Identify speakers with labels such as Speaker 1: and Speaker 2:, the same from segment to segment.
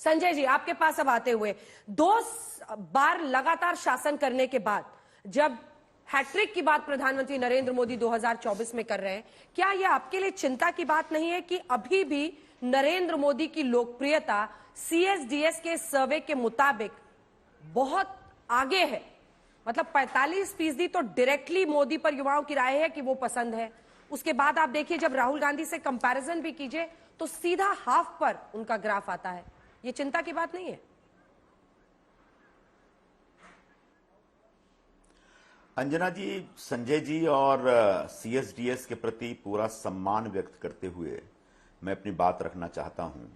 Speaker 1: संजय जी, आपके पास अब आते हुए 2 बार लगातार शासन करने के बाद जब हैट्रिक की बात प्रधानमंत्री नरेंद्र मोदी 2024 में कर रहे हैं, क्या यह आपके लिए चिंता की बात नहीं है कि अभी भी नरेंद्र मोदी की लोकप्रियता सीएसडीएस के सर्वे के मुताबिक बहुत आगे है? मतलब 45% तो डायरेक्टली मोदी पर युवाओं की राय है कि वो पसंद है। उसके बाद आप देखिए, जब राहुल गांधी से कंपैरिजन भी कीजिए तो सीधा हाफ पर उनका ग्राफ आता है। ये चिंता की बात नहीं है?
Speaker 2: अंजना जी, संजय जी और सीएसडीएस के प्रति पूरा सम्मान व्यक्त करते हुए मैं अपनी बात रखना चाहता हूं।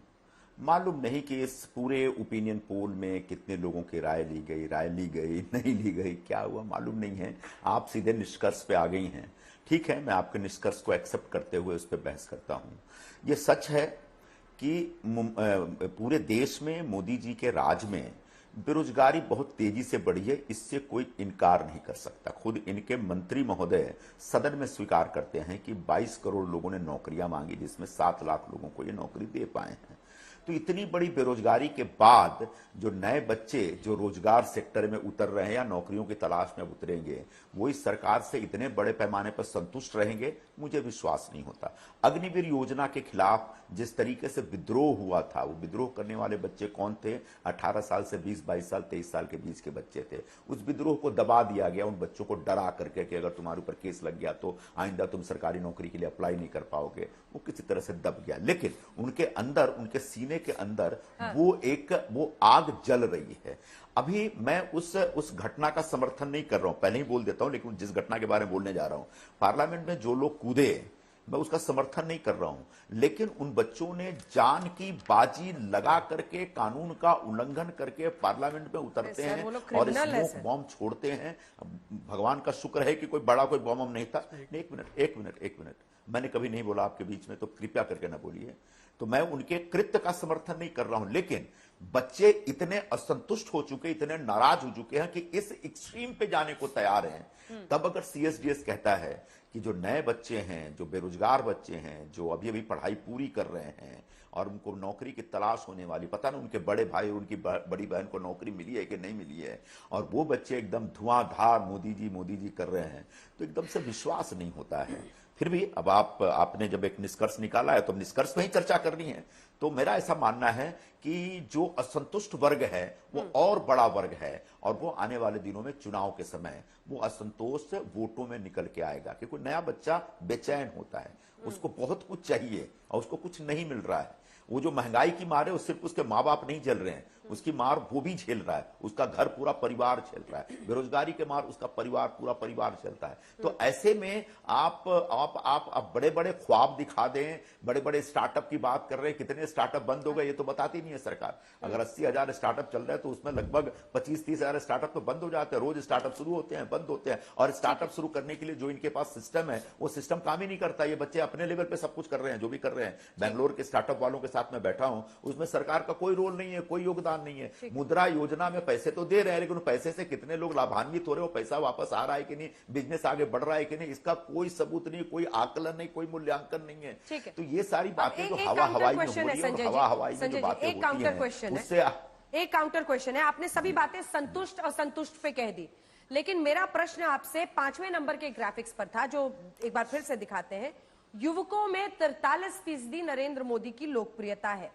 Speaker 2: मालूम नहीं कि इस पूरे ओपिनियन पोल में कितने लोगों की राय ली गई नहीं ली गई, क्या हुआ मालूम नहीं है। आप सीधे निष्कर्ष पे आ गई हैं। ठीक है, मैं आपके निष्कर्ष को एक्सेप्ट करते हुए उस पर बहस करता हूं। ये सच है कि पूरे देश में मोदी जी के राज में बेरोजगारी बहुत तेजी से बढ़ी है, इससे कोई इनकार नहीं कर सकता। खुद इनके मंत्री महोदय सदन में स्वीकार करते हैं कि 22 करोड़ लोगों ने नौकरियां मांगी, जिसमें 7 लाख लोगों को ये नौकरी दे पाए हैं। तो इतनी बड़ी बेरोजगारी के बाद जो नए बच्चे जो रोजगार सेक्टर में उतर रहे हैं या नौकरियों की तलाश में उतरेंगे, वो इस सरकार से इतने बड़े पैमाने पर संतुष्ट रहेंगे, मुझे विश्वास नहीं होता। अग्निवीर योजना के खिलाफ जिस तरीके से विद्रोह हुआ था, वो विद्रोह करने वाले बच्चे कौन थे? 18 साल से 20-22 साल 23 साल के बीच के बच्चे थे। उस विद्रोह को दबा दिया गया, उन बच्चों को डरा करके कि अगर तुम्हारे ऊपर केस लग गया तो आइंदा तुम सरकारी नौकरी के लिए अप्लाई नहीं कर पाओगे। वो किसी तरह से दब गया, लेकिन उनके अंदर, उनके सीने के अंदर वो आग जल रही है। अभी मैं उस घटना का समर्थन नहीं कर रहा हूं, पहले ही बोल देता हूं, लेकिन जिस घटना के बारे में बोलने जा रहा हूं, पार्लियामेंट में जो लोग कूदे, मैं उसका समर्थन नहीं कर रहा हूं। लेकिन उन बच्चों ने जान की बाजी लगा करके, कानून का उल्लंघन करके पार्लियामेंट में उतरते हैं और स्मोक बॉम्ब छोड़ते हैं। भगवान का शुक्र है कि कोई बड़ा कोई बॉम्ब नहीं था। एक मिनट, मैंने कभी नहीं बोला आपके बीच में, तो कृपया करके ना बोलिए। तो मैं उनके कृत्य का समर्थन नहीं कर रहा हूं, लेकिन बच्चे इतने असंतुष्ट हो चुके, इतने नाराज हो चुके हैं कि इस एक्सट्रीम पे जाने को तैयार हैं। तब अगर सीएसडीएस कहता है कि जो नए बच्चे हैं, जो बेरोजगार बच्चे हैं, जो अभी अभी पढ़ाई पूरी कर रहे हैं और उनको नौकरी की तलाश होने वाली, पता नहीं उनके बड़े भाई और उनकी बड़ी बहन को नौकरी मिली है कि नहीं मिली है, और वो बच्चे एकदम धुआंधार मोदी जी कर रहे हैं, तो एकदम से विश्वास नहीं होता है। फिर भी अब आपने जब एक निष्कर्ष निकाला है तो निष्कर्ष पे ही चर्चा करनी है। तो मेरा ऐसा मानना है कि जो असंतुष्ट वर्ग है वो और बड़ा वर्ग है, और वो आने वाले दिनों में चुनाव के समय वो असंतोष वोटों में निकल के आएगा। क्योंकि नया बच्चा बेचैन होता है, उसको बहुत कुछ चाहिए और उसको कुछ नहीं मिल रहा है। वो जो महंगाई की मार है, वो सिर्फ उसके माँ बाप नहीं झेल रहे हैं, उसकी मार वो भी झेल रहा है, उसका घर पूरा परिवार झेल रहा है। बेरोजगारी के मार उसका पूरा परिवार झेलता है। तो ऐसे में आप बड़े बड़े ख्वाब दिखा दें, बड़े बड़े स्टार्टअप की बात कर रहे हैं, कितने स्टार्टअप बंद हो गए ये तो बताती नहीं है सरकार। अगर 80,000 स्टार्टअप चल रहे हैं तो उसमें लगभग 25-30 हजार स्टार्टअप तो बंद हो जाते हैं। रोज स्टार्टअप शुरू होते हैं, बंद होते हैं, और स्टार्टअप शुरू करने के लिए जो इनके पास सिस्टम है वो सिस्टम काम ही नहीं करता। ये बच्चे अपने लेवल पे सब कुछ कर रहे हैं, जो भी कर रहे हैं। बैंगलोर के स्टार्टअप वालों के साथ में बैठा हूं, उसमें सरकार का कोई रोल नहीं है, कोई योगदान नहीं है। मुद्रा योजना में पैसे तो दे रहे हैं, लेकिन पैसे से कितने लोग लाभान्वित हो रहे हो, पैसा वापस आ रहा है कि नहीं, बिजनेस आगे बढ़ रहा है कि नहीं, इसका कोई सबूत नहीं, कोई आकलन नहीं, कोई मूल्यांकन नहीं है। तो ये सारी बातें जो हवा हवाई में हो रही है, हवा हवाई में जो बातें होती हैं, उससे
Speaker 1: एक काउंटर क्वेश्चन है। आपने सभी बातें संतुष्ट असंतुष्ट पे कह दी, लेकिन मेरा प्रश्न आपसे 5वें नंबर के ग्राफिक्स पर था, जो एक बार फिर से दिखाते हैं। युवकों में 43% नरेंद्र मोदी की लोकप्रियता है,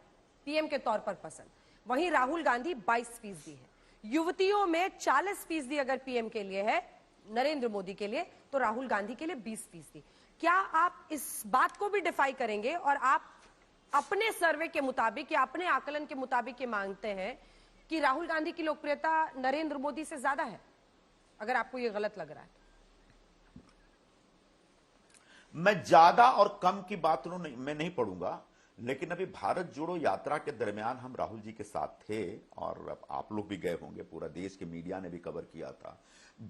Speaker 1: पीएम के तौर पर पसंद, वहीं राहुल गांधी 22% है। युवतियों में 40% अगर पीएम के लिए है, नरेंद्र मोदी के लिए, तो राहुल गांधी के लिए 20%। क्या आप इस बात को भी डिफाई करेंगे और आप अपने सर्वे के मुताबिक या अपने आकलन के मुताबिक ये मांगते हैं कि राहुल गांधी की लोकप्रियता नरेंद्र मोदी से ज्यादा है? अगर आपको ये गलत लग रहा है,
Speaker 2: मैं ज्यादा और कम की बात मैं नहीं पढ़ूंगा, लेकिन अभी भारत जोड़ो यात्रा के दरमियान हम राहुल जी के साथ थे, और आप लोग भी गए होंगे, पूरा देश के मीडिया ने भी कवर किया था।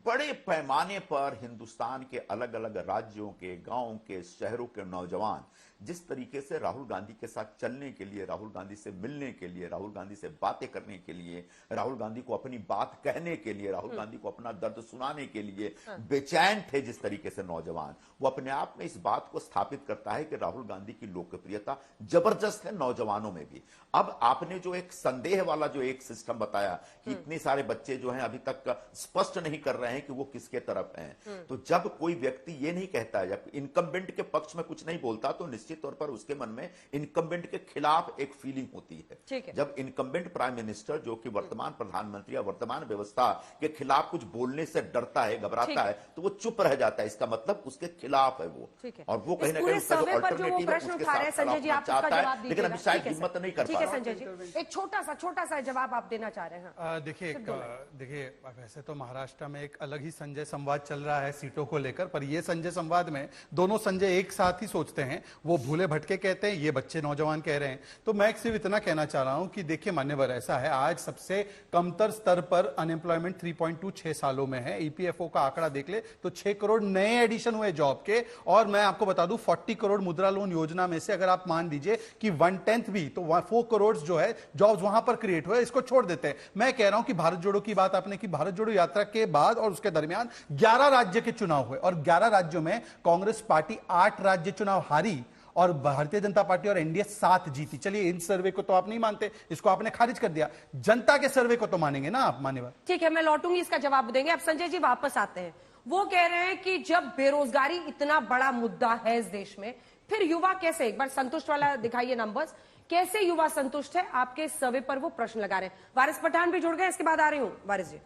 Speaker 2: बड़े पैमाने पर हिंदुस्तान के अलग अलग राज्यों के, गांवों के, शहरों के नौजवान जिस तरीके से राहुल गांधी के साथ चलने के लिए, राहुल गांधी से मिलने के लिए, राहुल गांधी से बातें करने के लिए, राहुल गांधी को अपनी बात कहने के लिए, राहुल गांधी को अपना दर्द सुनाने के लिए बेचैन थे, जिस तरीके से नौजवान, वो अपने आप में इस बात को स्थापित करता है कि राहुल गांधी की लोकप्रियता जबरदस्त है नौजवानों में भी। अब आपने जो एक संदेह वाला जो एक सिस्टम बताया कि इतने सारे बच्चे जो हैं अभी तक स्पष्ट नहीं कर रहे हैं कि वो किसके तरफ हैं, तो जब कोई व्यक्ति ये नहीं कहता या इनकम्बेंट के पक्ष में कुछ नहीं बोलता तो निश्चित तौर पर उसके मन में इनकम्बेंट के खिलाफ एक फीलिंग होती है। जब इनकम्बेंट प्राइम मिनिस्टर जो कि वर्तमान प्रधानमंत्री या वर्तमान व्यवस्था के खिलाफ कुछ बोलने से डरता है, घबराता है, तो वो चुप रह जाता है। इसका मतलब उसके खिलाफ है वो, और वो कहीं ना कहीं उसका जो अल्टरनेटिव है उसके साथ चाहता है, लेकिन अभी शायद हिम्मत नहीं कर पा रहा।
Speaker 1: संजय जी, एक छोटा सा जवाब आप देना चाह रहे हैं।
Speaker 3: देखिए वैसे तो महाराष्ट्र में एक अलग ही संजय संवाद चल रहा है सीटों को लेकर, पर ये संजय संवाद में दोनों संजय एक साथ ही सोचते हैं। वो भूले भटके कहते हैं, ये बच्चे नौजवान कह रहे हैं। तो मैं सिर्फ इतना कहना चाह रहा हूं कि देखिए मान्यवर, ऐसा है आज सबसे कमतर स्तर पर अनएम्प्लॉयमेंट 3.2 6 सालों में है। ईपीएफओ का आंकड़ा देख ले तो 6 करोड़ नए एडिशन हुए जॉब के। और मैं आपको बता दूं 40 करोड़ मुद्रा लोन योजना में से अगर आप मान लीजिए कि 1/10 भी, तो 4 करोड़ जो है जॉब्स वहां पर क्रिएट हुए। इसको छोड़ देते हैं। मैं कह रहा हूं कि भारत जोड़ो की बात आपने की, भारत जोड़ो यात्रा के बाद और उसके दरमियान 11 राज्य के चुनाव हुए और 11 राज्यों में कांग्रेस पार्टी 8 राज्य चुनाव हारी और भारतीय जनता पार्टी और एनडीए 7 जीती। चलिए इन सर्वे को तो आप नहीं मानते, इसको आपने खारिज कर दिया, जनता के सर्वे को तो मानेंगे ना आप, मान्यवर?
Speaker 1: ठीक है, मैं लौटूंगी, इसका जवाब देंगे। अब संजय जी वापस आते हैं। वो कह रहे हैं कि जब बेरोजगारी इतना बड़ा मुद्दा है इस देश में, फिर युवा कैसे, एक बार संतुष्ट वाला दिखाइए नंबर्स, कैसे युवा संतुष्ट है? आपके सर्वे पर वो प्रश्न लगा रहे हैं। वारिस पठान भी जुड़ गए, इसके बाद आ रही हूं वारिस जी।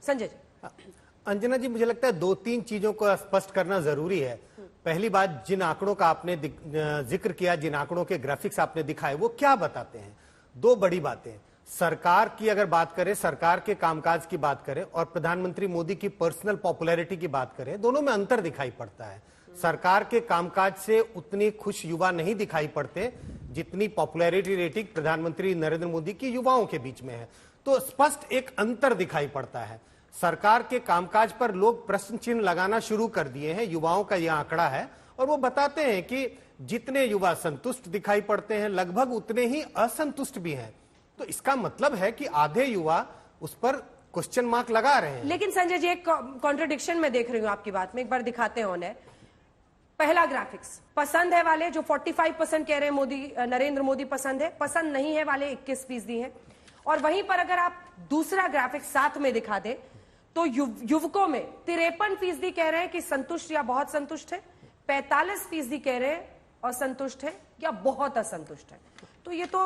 Speaker 1: संजय जी।
Speaker 4: अंजना जी, मुझे लगता है 2-3 चीजों को स्पष्ट करना जरूरी है। पहली बात, जिन आंकड़ों का आपने जिक्र किया, जिन आंकड़ों के ग्राफिक्स आपने दिखाए, वो क्या बताते हैं? 2 बड़ी बातें। सरकार की अगर बात करें, सरकार के कामकाज की बात करें और प्रधानमंत्री मोदी की पर्सनल पॉपुलैरिटी की बात करें, दोनों में अंतर दिखाई पड़ता है। सरकार के कामकाज से उतनी खुश युवा नहीं दिखाई पड़ते जितनी पॉपुलैरिटी रेटिंग प्रधानमंत्री नरेंद्र मोदी की युवाओं के बीच में है। तो स्पष्ट एक अंतर दिखाई पड़ता है। सरकार के कामकाज पर लोग प्रश्न चिन्ह लगाना शुरू कर दिए हैं। युवाओं का यह आंकड़ा है और वो बताते हैं कि जितने युवा संतुष्ट दिखाई पड़ते हैं, लगभग उतने ही असंतुष्ट भी हैं। तो इसका मतलब है कि आधे युवा उस पर क्वेश्चन मार्क लगा रहे हैं।
Speaker 1: लेकिन संजय जी, एक कॉन्ट्रडिक्शन में देख रही हूं आपकी बात में, एक बार दिखाते हैं उन्हें। पहला ग्राफिक्स, पसंद है वाले जो 45% कह रहे हैं मोदी, नरेंद्र मोदी पसंद है, पसंद नहीं है वाले 21% हैं। और वहीं पर अगर आप दूसरा ग्राफिक्स साथ में दिखा दे तो युवकों में 53% कह रहे हैं कि संतुष्ट या बहुत संतुष्ट है, 45% कह रहे हैं असंतुष्ट है या बहुत असंतुष्ट है। तो ये तो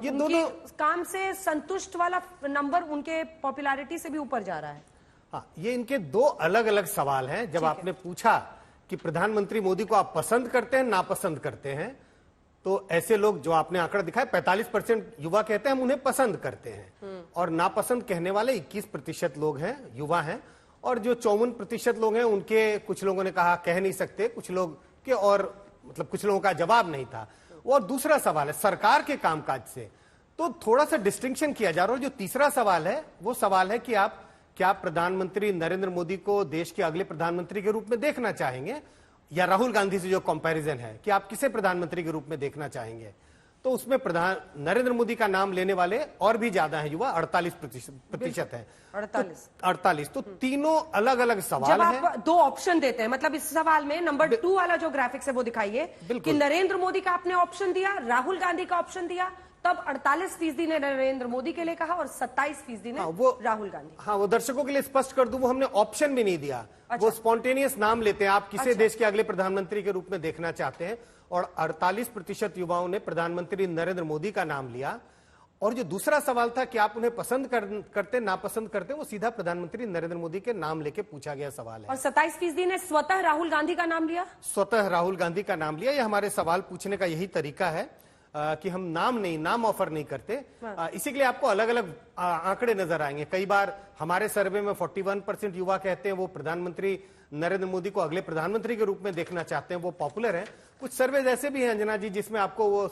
Speaker 1: ये उनके काम से संतुष्ट वाला नंबर उनके पॉपुलैरिटी से भी ऊपर जा रहा है।
Speaker 4: हाँ, ये इनके 2 अलग अलग सवाल हैं। जब आपने पूछा कि प्रधानमंत्री मोदी को आप पसंद करते हैं, नापसंद करते हैं, तो ऐसे लोग जो आपने आंकड़ा दिखाया, 45% युवा कहते हैं हम उन्हें पसंद करते हैं और नापसंद कहने वाले 21% लोग हैं, युवा हैं। और जो 54% लोग हैं, उनके कुछ लोगों ने कहा कह नहीं सकते, कुछ लोग के और मतलब कुछ लोगों का जवाब नहीं था। और दूसरा सवाल है सरकार के कामकाज से, तो थोड़ा सा डिस्टिंक्शन किया जा रहा है। जो तीसरा सवाल है वो सवाल है कि आप क्या प्रधानमंत्री नरेंद्र मोदी को देश के अगले प्रधानमंत्री के रूप में देखना चाहेंगे, या राहुल गांधी से जो कंपैरिजन है कि आप किसे प्रधानमंत्री के रूप में देखना चाहेंगे। तो उसमें नरेंद्र मोदी का नाम लेने वाले और भी ज्यादा है युवा, 48% है। 48। तो तीनों अलग अलग सवाल हैं।
Speaker 1: जब आप 2 ऑप्शन देते हैं, मतलब इस सवाल में नंबर 2 वाला जो ग्राफिक्स है वो दिखाइए कि नरेंद्र मोदी का आपने ऑप्शन दिया, राहुल गांधी का ऑप्शन दिया, तब 48% ने नरेंद्र मोदी के लिए कहा और 27% ने राहुल गांधी।
Speaker 4: हाँ, वो दर्शकों के लिए स्पष्ट कर दूं, वो हमने ऑप्शन भी नहीं दिया। वो स्पॉन्टेनियस नाम लेते हैं, आप किसे देश के अगले प्रधानमंत्री के रूप में देखना चाहते हैं, और 48% युवाओं ने प्रधानमंत्री नरेंद्र मोदी का नाम लिया। और जो दूसरा सवाल था कि आप उन्हें पसंद करते नापसंद करते, वो सीधा प्रधानमंत्री नरेंद्र मोदी के नाम लेके पूछा गया सवाल है।
Speaker 1: और 27% ने स्वतः राहुल गांधी का नाम लिया।
Speaker 4: स्वतः राहुल गांधी का नाम लिया। ये हमारे सवाल पूछने का यही तरीका है कि हम नाम ऑफर नहीं करते। इसी के लिए आपको अलग अलग आंकड़े नजर आएंगे। कई बार हमारे सर्वे में 41% युवा कहते हैं वो प्रधानमंत्री नरेंद्र मोदी को अगले प्रधानमंत्री के रूप में देखना चाहते हैं, वो पॉपुलर है। कुछ सर्वे ऐसे भी हैं अंजना जी जिसमें आपको वो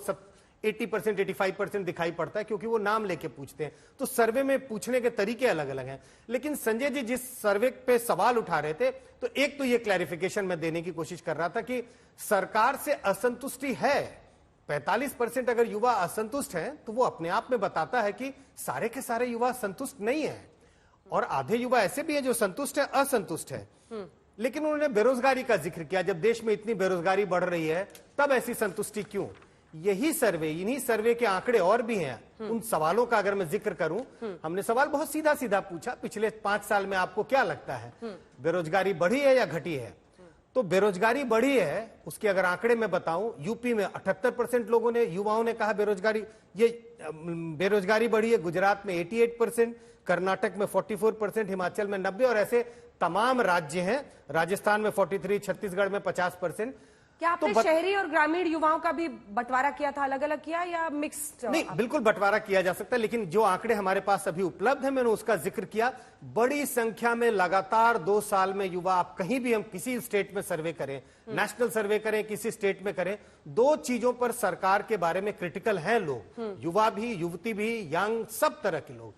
Speaker 4: 80% 85% दिखाई पड़ता है, क्योंकि वो नाम लेके पूछते हैं। तो सर्वे में पूछने के तरीके अलग अलग हैं। लेकिन संजय जी जिस सर्वे पे सवाल उठा रहे थे, तो एक तो ये क्लैरिफिकेशन मैं देने की कोशिश कर रहा था कि सरकार से असंतुष्टि है। 45% अगर युवा असंतुष्ट हैं, तो वो अपने आप में बताता है कि सारे के सारे युवा संतुष्ट नहीं है, और आधे युवा ऐसे भी है जो संतुष्ट है, असंतुष्ट है। लेकिन उन्होंने बेरोजगारी का जिक्र किया। जब देश में इतनी बेरोजगारी बढ़ रही है, तब ऐसी संतुष्टि क्यों? यही सर्वे, इन्हीं सर्वे के आंकड़े और भी हैं। उन सवालों का अगर मैं जिक्र करूं, हमने सवाल बहुत सीधा सीधा पूछा, पिछले 5 साल में आपको क्या लगता है, बेरोजगारी बढ़ी है या घटी है? तो बेरोजगारी बढ़ी है, उसके अगर आंकड़े में बताऊं, यूपी में 78% लोगों ने, युवाओं ने कहा बेरोजगारी बढ़ी है, गुजरात में 88%, कर्नाटक में 44%, हिमाचल में 90%, और ऐसे तमाम राज्य हैं, राजस्थान में 43%, छत्तीसगढ़ में 50%।
Speaker 1: क्या आपने शहरी और ग्रामीण युवाओं का भी बंटवारा किया था, अलग अलग किया या मिक्स्ड?
Speaker 4: नहीं, बिल्कुल बंटवारा किया जा सकता है, लेकिन जो आंकड़े हमारे पास अभी उपलब्ध है, मैंने उसका जिक्र किया। बड़ी संख्या में लगातार 2 साल में युवा, आप कहीं भी, हम किसी स्टेट में सर्वे करें, नेशनल सर्वे करें, किसी स्टेट में करें, 2 चीजों पर सरकार के बारे में क्रिटिकल हैं लोग, युवा भी, युवती भी, यंग, सब तरह के लोग।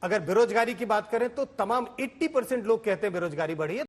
Speaker 4: अगर बेरोजगारी की बात करें तो तमाम 80% लोग कहते हैं बेरोजगारी बढ़ी है।